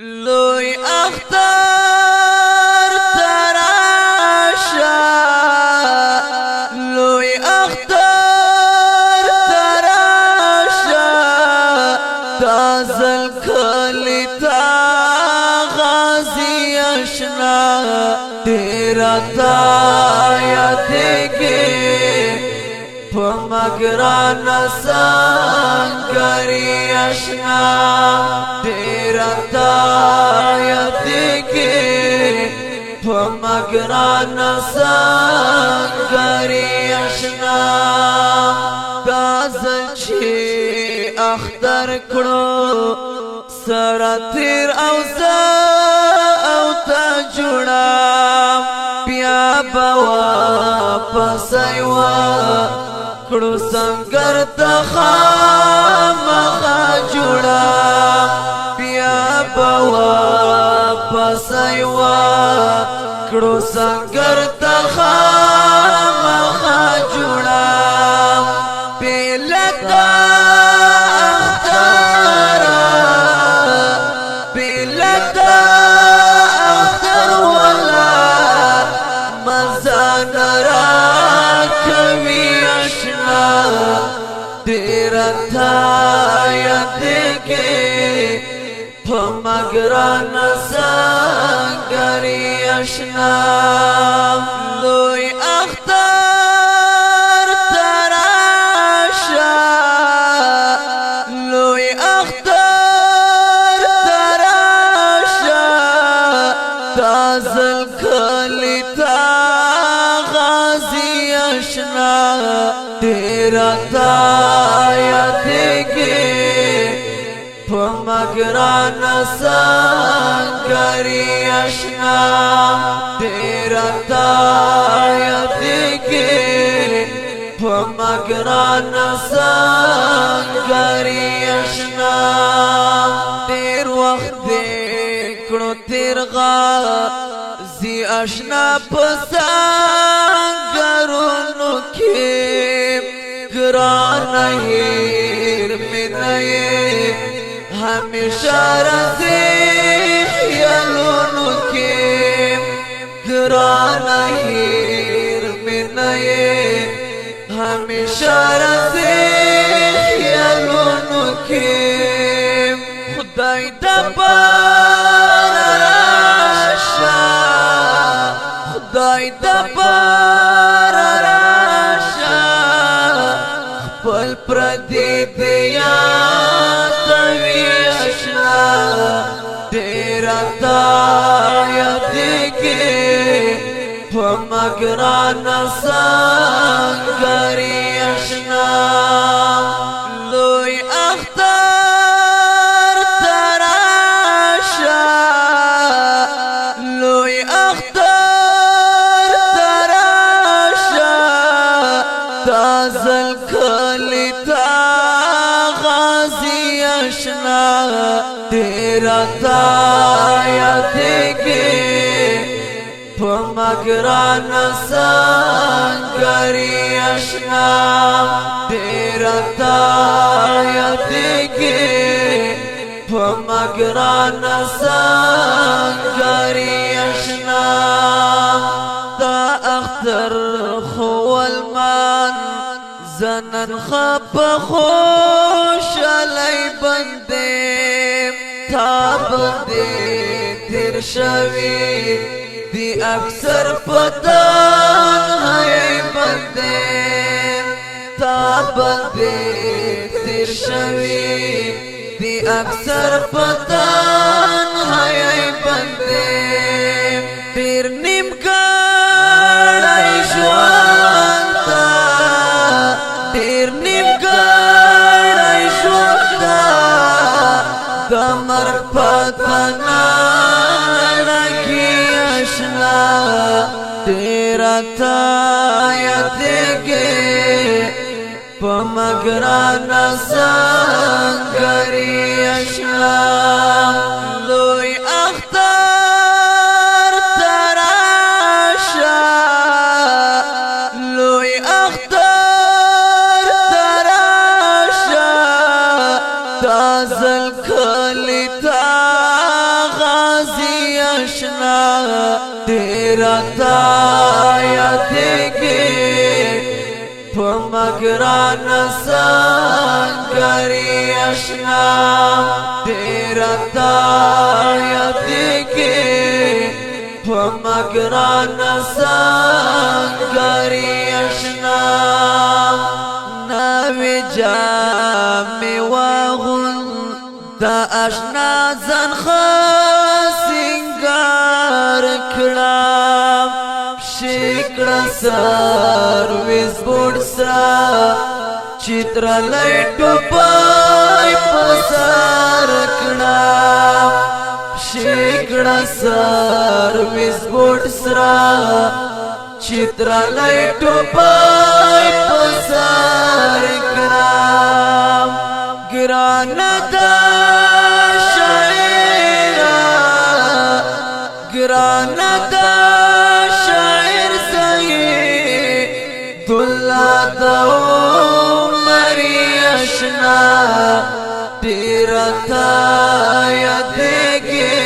لوی اختر تراشا، لوی اختر تراشا، تازل کلی تا غازی اشنا تیرا تا یادگی پمگران سنگری اشنا تیرا تا یادگی پمگران سنگری اشنا غازل چی اختر کړو سره تیر او زه او ته جوړه بیا به واپس یوه کړو سنګر ته خامخا جوړه بیا به واپس یوه کړو سنګر ته خامخا جوړه بېلته تیرتا یادگی پمگران سنگری اشنا لوی اختر تراشا، لوی اختر تراشا، تازل کلی تا غازی اشنا تیرا تا یادگی پمگران سنگری اشنا تیرا تا یادگی پمگران سنگری اشنا تیر وقت دیکھنو تیر غازی اشنا پسنگرونو کی گران ہیر میں نئے ہمیشہ رضی خیالونو کے گران ہیر میں نئے ہمیشہ رضی خیالونو کے خدای دا پار راشا، خدای دا پار پل پردی دیا توی اشنا تیرا تا یادگی پمگران سنگری اشنا لوی اختر تراشا، لوی اختر تراشا، تازل کلی تا غازی اشنا تیرا تا یادگی پمگران سنگری اشنا تیرا تا یادگی پمگران سنگری اشنا تا اختر خوالمان زنن خب خوش علی بندے تا بندے تیر شوی دی اکثر پتن ہے بندے تا بندے تیر شوی دی اکثر پتن ہے بندے تیر نیم کڑائی جوانتا تیر نیم کڑائی جوانتا دمر پتنا رکی اشنا تیرا تا یادگی پمگران سنگری اشنا لوی اختر تراشا، لوی اختر تراشا، تازل کلی تا اشنا تیرا تا یادگی پمگران سنگری اشنا تیرا تا یادگی پمگران سنگری اشنا نوی جامی واغن دا اشنا زن خسنگار کلام شکر سرویس بوڑ سرا چتر لائٹو پای پسار کلام شکر سرویس بوڑ سرا چتر لائٹو پای پسار کلام گرانا گرانا دا شاعر سید اللہ دا عمری اشنا تیرا تا یادگی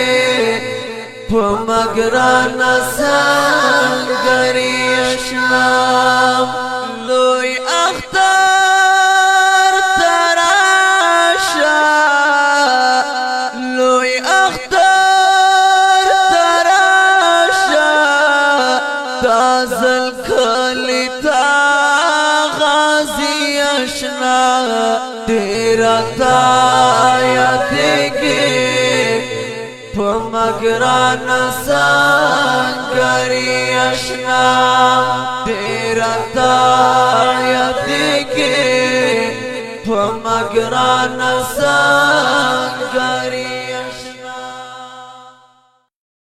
پمگرانا سنگری اشنا لوی اختر تراشا لوی اختر تازل کلی تا غازی اشنا تیرا تا یادگی پمگران سنگری اشنا تیرا تا یادگی پمگران سنگری